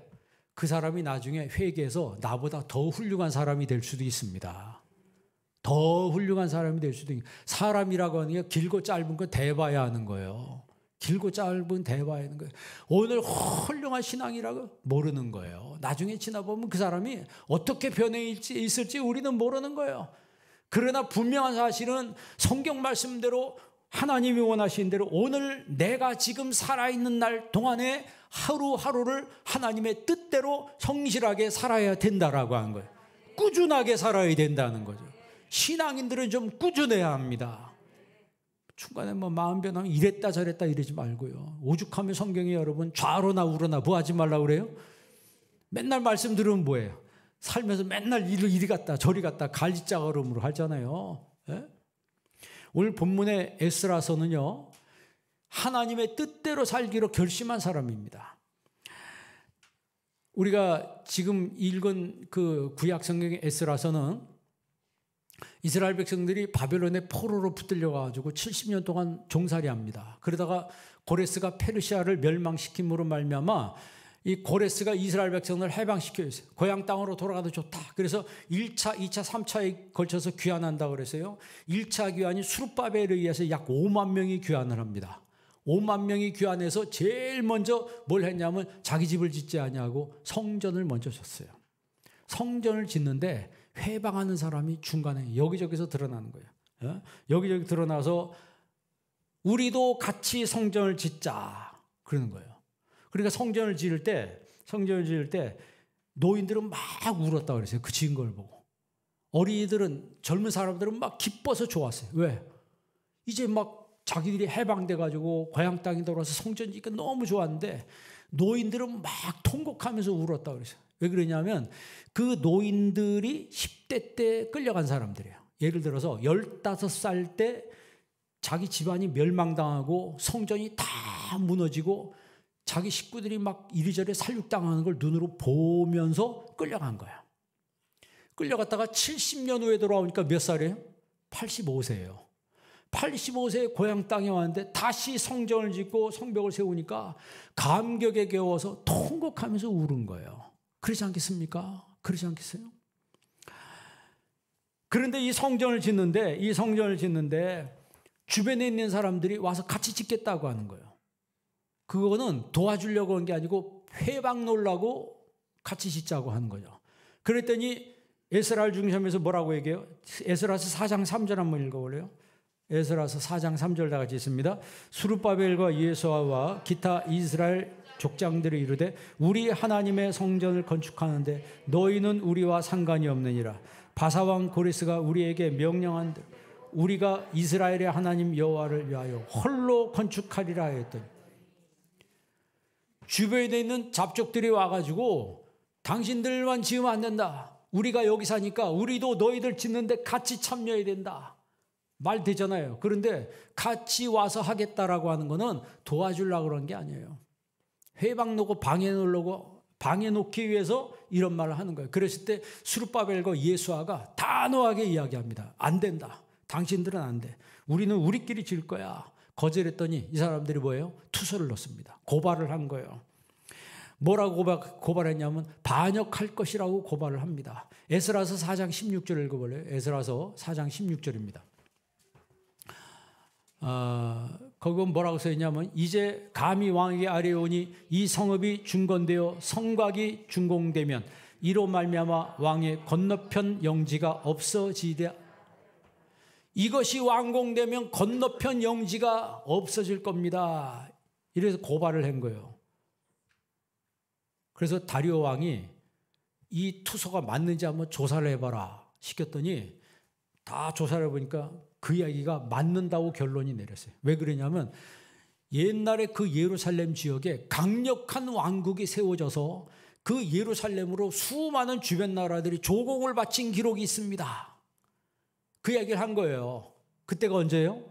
그 사람이 나중에 회개해서 나보다 더 훌륭한 사람이 될 수도 있습니다. 더 훌륭한 사람이 될 수도 있습니다. 사람이라고 하는 게 길고 짧은 거 대봐야 하는 거예요. 길고 짧은 대봐야 하는 거예요. 오늘 훌륭한 신앙이라고 모르는 거예요. 나중에 지나보면 그 사람이 어떻게 변해 있을지 우리는 모르는 거예요. 그러나 분명한 사실은 성경 말씀대로 하나님이 원하시는 대로 오늘 내가 지금 살아있는 날 동안에 하루하루를 하나님의 뜻대로 성실하게 살아야 된다라고 하는 거예요. 꾸준하게 살아야 된다는 거죠. 신앙인들은 좀 꾸준해야 합니다. 중간에 뭐 마음 변하면 이랬다 저랬다 이러지 말고요. 오죽하면 성경이 여러분 좌로나 우로나 뭐 하지 말라고 그래요? 맨날 말씀 들으면 뭐예요? 살면서 맨날 이리 갔다 저리 갔다 갈짓자걸음으로 하잖아요. 예? 오늘 본문의 에스라서는요, 하나님의 뜻대로 살기로 결심한 사람입니다. 우리가 지금 읽은 그 구약 성경의 에스라서는 이스라엘 백성들이 바벨론의 포로로 붙들려 가지고 70년 동안 종살이합니다. 그러다가 고레스가 페르시아를 멸망시킴으로 말미암아 이 고레스가 이스라엘 백성을 해방시켜요. 고향 땅으로 돌아가도 좋다. 그래서 1차, 2차, 3차에 걸쳐서 귀환한다고 그랬어요. 1차 귀환이 수르바벨에 의해서 약 5만 명이 귀환을 합니다. 5만 명이 귀환해서 제일 먼저 뭘 했냐면 자기 집을 짓지 않냐고 성전을 먼저 졌어요. 성전을 짓는데 회방하는 사람이 중간에 여기저기서 드러나는 거예요. 여기저기 드러나서 우리도 같이 성전을 짓자 그러는 거예요. 그러니까 성전을 지을 때 노인들은 막 울었다고 그랬어요. 그 지은 걸 보고. 어린이들은, 젊은 사람들은 막 기뻐서 좋았어요. 왜? 이제 막 자기들이 해방돼가지고 고향 땅에 돌아와서 성전 짓기가 너무 좋았는데 노인들은 막 통곡하면서 울었다고 그랬어요. 왜 그러냐면 그 노인들이 10대 때 끌려간 사람들이에요. 예를 들어서 15살 때 자기 집안이 멸망당하고 성전이 다 무너지고 자기 식구들이 막 이리저리 살육당하는 걸 눈으로 보면서 끌려간 거야. 끌려갔다가 70년 후에 돌아오니까 몇 살이에요? 85세예요. 85세에 고향 땅에 왔는데 다시 성전을 짓고 성벽을 세우니까 감격에 겨워서 통곡하면서 울은 거예요. 그러지 않겠습니까? 그러지 않겠어요? 그런데 이 성전을 짓는데 주변에 있는 사람들이 와서 같이 짓겠다고 하는 거예요. 그거는 도와주려고 한 게 아니고 회방 놓으려고 같이 짓자고 하는 거죠. 그랬더니 에스라를 중심해서 뭐라고 얘기해요? 에스라서 4장 3절 한번 읽어볼래요? 에스라서 4장 3절 다 같이 있습니다. 수르바벨과 예수아와 기타 이스라엘 족장들이 이르되 우리 하나님의 성전을 건축하는데 너희는 우리와 상관이 없느니라. 바사왕 고레스가 우리에게 명령한 대로 우리가 이스라엘의 하나님 여호와를 위하여 홀로 건축하리라 했더니 주변에 있는 잡족들이 와가지고 당신들만 지으면 안 된다. 우리가 여기 사니까 우리도 너희들 짓는데 같이 참여해야 된다. 말 되잖아요. 그런데 같이 와서 하겠다라고 하는 거는 도와주려고 그런 게 아니에요. 회방 놓고 방해 놓기 위해서 이런 말을 하는 거예요. 그랬을 때 스룹바벨과 예수아가 단호하게 이야기합니다. 안 된다. 당신들은 안 돼. 우리는 우리끼리 질 거야. 거절했더니 이 사람들이 뭐예요? 투서를 넣습니다. 고발을 한 거예요. 뭐라고 고발했냐면 반역할 것이라고 고발을 합니다. 에스라서 4장 16절 읽어볼래요? 에스라서 4장 16절입니다. 거기 뭐라고 써있냐면 이제 감히 왕에게 아뢰오니 이 성읍이 중건되어 성곽이 준공되면 이로 말미암아 왕의 건너편 영지가 없어지되 이것이 완공되면 건너편 영지가 없어질 겁니다. 이래서 고발을 한 거예요. 그래서 다리오 왕이 이 투서가 맞는지 한번 조사를 해봐라 시켰더니 다 조사를 해보니까 그 이야기가 맞는다고 결론이 내렸어요. 왜 그러냐면 옛날에 그 예루살렘 지역에 강력한 왕국이 세워져서 그 예루살렘으로 수많은 주변 나라들이 조공을 바친 기록이 있습니다. 그 이야기를 한 거예요. 그때가 언제예요?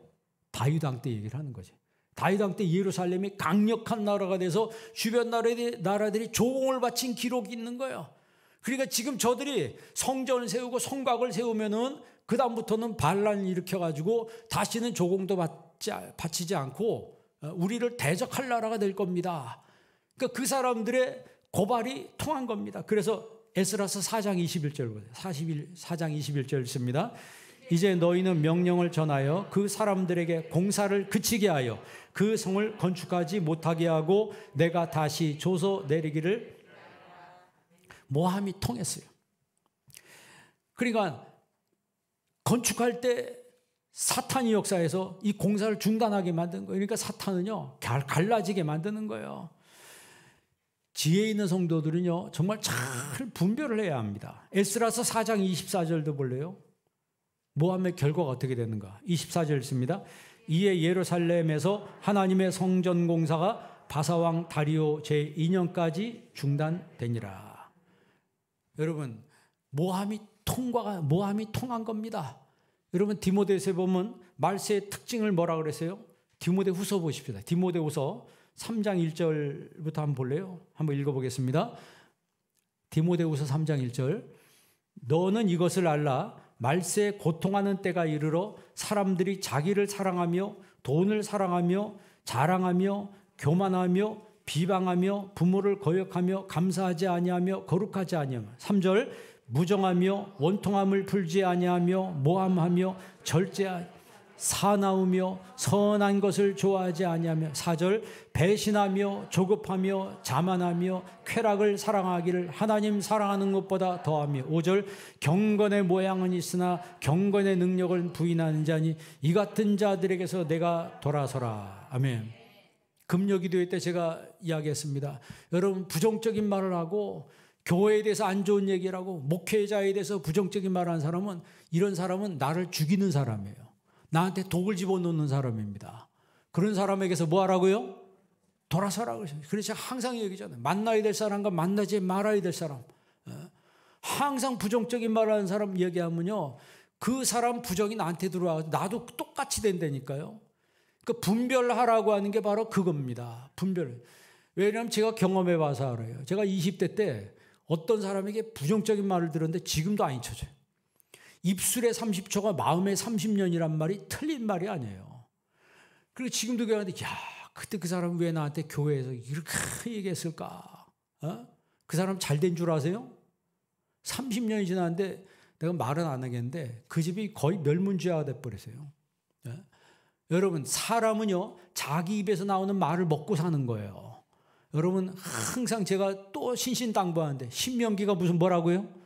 다윗 왕 때 얘기를 하는 거지. 다윗 왕 때 예루살렘이 강력한 나라가 돼서 주변 나라들이 조공을 바친 기록이 있는 거예요. 그러니까 지금 저들이 성전을 세우고 성곽을 세우면은 그 다음부터는 반란을 일으켜가지고 다시는 조공도 바치지 않고 우리를 대적할 나라가 될 겁니다. 그러니까 그 사람들의 고발이 통한 겁니다. 그래서 에스라서 4장 21절 보세요. 4장 21절 있습니다. 이제 너희는 명령을 전하여 그 사람들에게 공사를 그치게 하여 그 성을 건축하지 못하게 하고 내가 다시 조서 내리기를 모함이 통했어요. 그러니까 건축할 때 사탄이 역사해서 이 공사를 중단하게 만든 거예요. 그러니까 사탄은요 갈라지게 만드는 거예요. 지혜 있는 성도들은요 정말 잘 분별을 해야 합니다. 에스라서 4장 24절도 볼래요? 모함의 결과가 어떻게 되는가? 24절 있습니다. 이에 예루살렘에서 하나님의 성전 공사가 바사왕 다리오 제2년까지 중단되니라. 여러분 모함이 통한 겁니다. 여러분 디모데후서에 보면 말세의 특징을 뭐라 그랬어요? 디모데후서 보십시다. 디모데후서 3장 1절부터 한번 볼래요? 한번 읽어보겠습니다. 디모데후서 3장 1절 너는 이것을 알라. 말세에 고통하는 때가 이르러 사람들이 자기를 사랑하며 돈을 사랑하며 자랑하며 교만하며 비방하며 부모를 거역하며 감사하지 아니하며 거룩하지 아니하며 3절 무정하며 원통함을 풀지 아니하며 모함하며 절제하며 사나우며 선한 것을 좋아하지 아니하며 4절 배신하며 조급하며 자만하며 쾌락을 사랑하기를 하나님 사랑하는 것보다 더하며 5절 경건의 모양은 있으나 경건의 능력을 부인하는 자니 이 같은 자들에게서 내가 돌아서라. 아멘. 금요기도회 때 제가 이야기했습니다. 여러분 부정적인 말을 하고 교회에 대해서 안 좋은 얘기를 하고 목회자에 대해서 부정적인 말을 하는 사람은 이런 사람은 나를 죽이는 사람이에요. 나한테 독을 집어넣는 사람입니다. 그런 사람에게서 뭐 하라고요? 돌아서라고. 그래서 제가 항상 얘기잖아요. 만나야 될 사람과 만나지 말아야 될 사람. 항상 부정적인 말을 하는 사람 얘기하면요. 그 사람 부정이 나한테 들어와 나도 똑같이 된다니까요. 그 분별하라고 하는 게 바로 그겁니다. 분별. 왜냐하면 제가 경험해 봐서 알아요. 제가 20대 때 어떤 사람에게 부정적인 말을 들었는데 지금도 안 잊혀져요. 입술의 30초가 마음의 30년이란 말이 틀린 말이 아니에요. 그리고 지금도 그러는데 야 그때 그 사람 왜 나한테 교회에서 이렇게 얘기했을까? 그 사람 잘 된 줄 아세요? 30년이 지났는데 내가 말은 안 하겠는데 그 집이 거의 멸문지화가 돼버렸어요. 여러분 사람은요 자기 입에서 나오는 말을 먹고 사는 거예요. 여러분 항상 제가 또 신신당부하는데 신명기가 무슨 뭐라고요?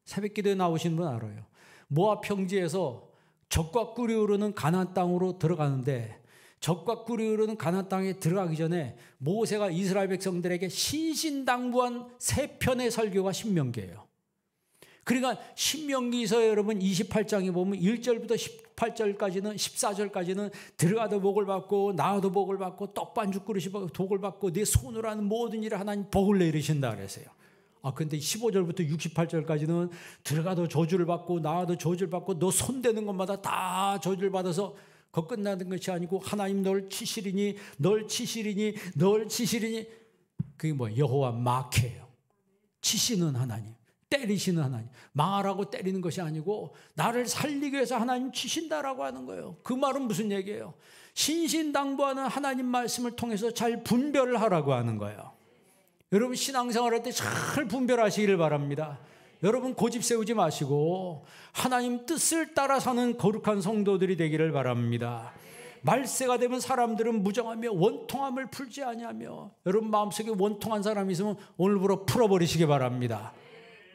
새벽기도에 나오신 분 알아요. 모압 평지에서 적과 꿀이 흐르는 가나안 땅으로 들어가는데 적과 꿀이 흐르는 가나안 땅에 들어가기 전에 모세가 이스라엘 백성들에게 신신당부한 세 편의 설교가 신명기예요. 그러니까 신명기서 여러분 28장에 보면 1절부터 18절까지는 14절까지는 들어가도 복을 받고 나와도 복을 받고 떡반죽 그릇이 복을 받고 내 손으로 하는 모든 일을 하나님 복을 내리신다 그랬어요. 근데 15절부터 68절까지는 들어가도 저주를 받고 나와도 저주를 받고 너 손대는 것마다 다 저주를 받아서 그 끝나는 것이 아니고 하나님 널 치시리니 널 치시리니 널 치시리니. 그게 뭐예요? 여호와 마케예요. 치시는 하나님, 때리시는 하나님. 망하라고 때리는 것이 아니고 나를 살리기 위해서 하나님 치신다라고 하는 거예요. 그 말은 무슨 얘기예요? 신신당부하는 하나님 말씀을 통해서 잘 분별을 하라고 하는 거예요. 여러분 신앙생활할 때 잘 분별하시기를 바랍니다. 여러분 고집 세우지 마시고 하나님 뜻을 따라 사는 거룩한 성도들이 되기를 바랍니다. 말세가 되면 사람들은 무정하며 원통함을 풀지 아니하며, 여러분 마음속에 원통한 사람이 있으면 오늘부로 풀어버리시기 바랍니다.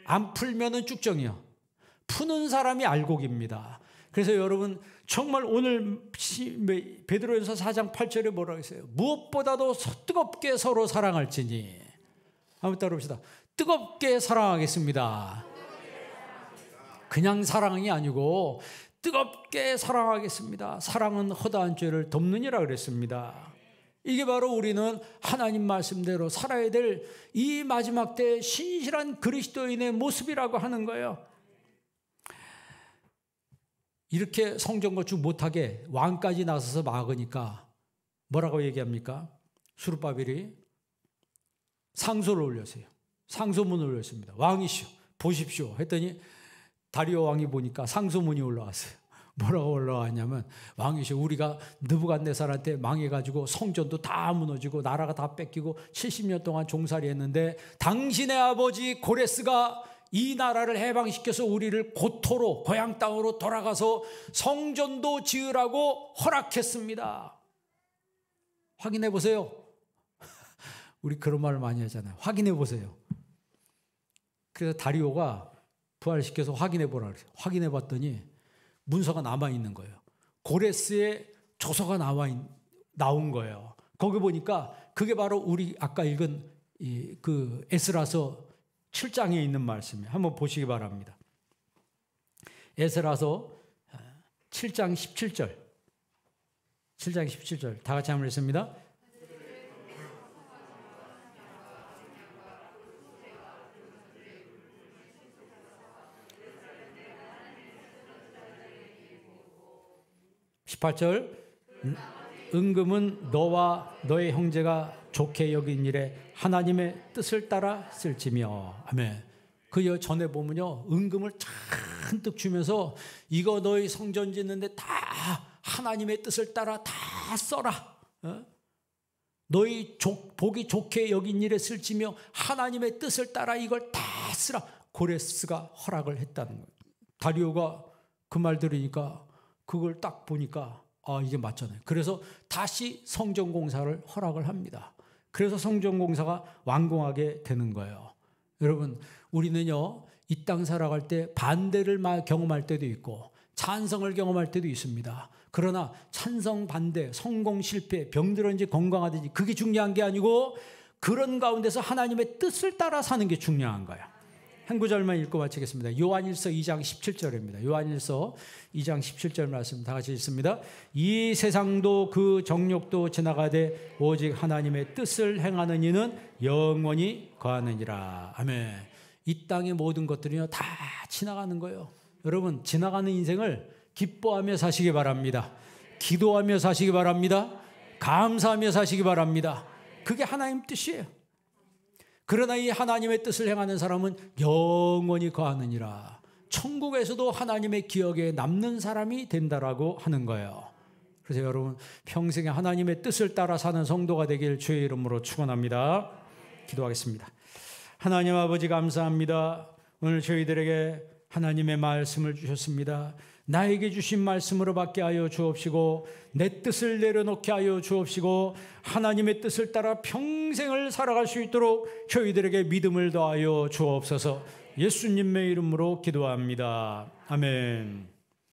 안 풀면은 쭉정이요. 푸는 사람이 알곡입니다. 그래서 여러분 정말 오늘 베드로전서 4장 8절에 뭐라고 했어요? 무엇보다도 뜨겁게 서로 사랑할지니. 한번 따라합시다. 뜨겁게 사랑하겠습니다. 그냥 사랑이 아니고 뜨겁게 사랑하겠습니다. 사랑은 허다한 죄를 덮느니라 그랬습니다. 이게 바로 우리는 하나님 말씀대로 살아야 될 이 마지막 때 신실한 그리스도인의 모습이라고 하는 거예요. 이렇게 성전 건축 못하게 왕까지 나서서 막으니까 뭐라고 얘기합니까? 수르바벨이 상소를 올렸어요. 상소문을 올렸습니다. 왕이시오, 보십시오 했더니 다리오 왕이 보니까 상소문이 올라왔어요. 뭐라고 올라왔냐면, 왕이시오, 우리가 느부갓네살한테 망해가지고 성전도 다 무너지고 나라가 다 뺏기고 70년 동안 종살이 했는데 당신의 아버지 고레스가 이 나라를 해방시켜서 우리를 고토로 고향 땅으로 돌아가서 성전도 지으라고 허락했습니다. 확인해 보세요. 우리 그런 말을 많이 하잖아요. 확인해 보세요. 그래서 다리오가 부활시켜서 확인해 보라 그랬어요. 확인해 봤더니 문서가 남아있는 거예요. 고레스의 조서가 나온 거예요. 거기 보니까 그게 바로 우리 아까 읽은 그 에스라서 7장에 있는 말씀이에요. 한번 보시기 바랍니다. 에스라서 7장 17절. 7장 17절. 다 같이 한번 읽습니다. 은금은 너와 너의 형제가 좋게 여긴 일에 하나님의 뜻을 따라 쓸지며. 아멘. 그 전에 보면요, 은금을 잔뜩 주면서 이거 너희 성전 짓는데 다 하나님의 뜻을 따라 다 써라. 너희 보기 좋게 여긴 일에 쓸지며 하나님의 뜻을 따라 이걸 다 쓰라. 고레스가 허락을 했다는 거예요. 다리오가 그 말 들으니까 그걸 딱 보니까 이게 맞잖아요. 그래서 다시 성전 공사를 허락을 합니다. 그래서 성전 공사가 완공하게 되는 거예요. 여러분, 우리는요, 이 땅 살아갈 때 반대를 경험할 때도 있고 찬성을 경험할 때도 있습니다. 그러나 찬성, 반대, 성공, 실패, 병들었는지 건강하든지 그게 중요한 게 아니고 그런 가운데서 하나님의 뜻을 따라 사는 게 중요한 거예요. 한 구절만 읽고 마치겠습니다. 요한일서 2장 17절입니다. 요한일서 2장 17절 말씀 다 같이 읽습니다. 이 세상도 그 정욕도 지나가되 오직 하나님의 뜻을 행하는 이는 영원히 거하느니라. 아멘. 이 땅의 모든 것들이요 다 지나가는 거예요. 여러분, 지나가는 인생을 기뻐하며 사시기 바랍니다. 기도하며 사시기 바랍니다. 감사하며 사시기 바랍니다. 그게 하나님 뜻이에요. 그러나 이 하나님의 뜻을 행하는 사람은 영원히 거하느니라. 천국에서도 하나님의 기억에 남는 사람이 된다라고 하는 거예요. 그래서 여러분, 평생에 하나님의 뜻을 따라 사는 성도가 되길 주의 이름으로 축원합니다. 기도하겠습니다. 하나님 아버지, 감사합니다. 오늘 저희들에게 하나님의 말씀을 주셨습니다. 나에게 주신 말씀으로 받게 하여 주옵시고 내 뜻을 내려놓게 하여 주옵시고 하나님의 뜻을 따라 평생을 살아갈 수 있도록 저희들에게 믿음을 더하여 주옵소서. 예수님의 이름으로 기도합니다. 아멘.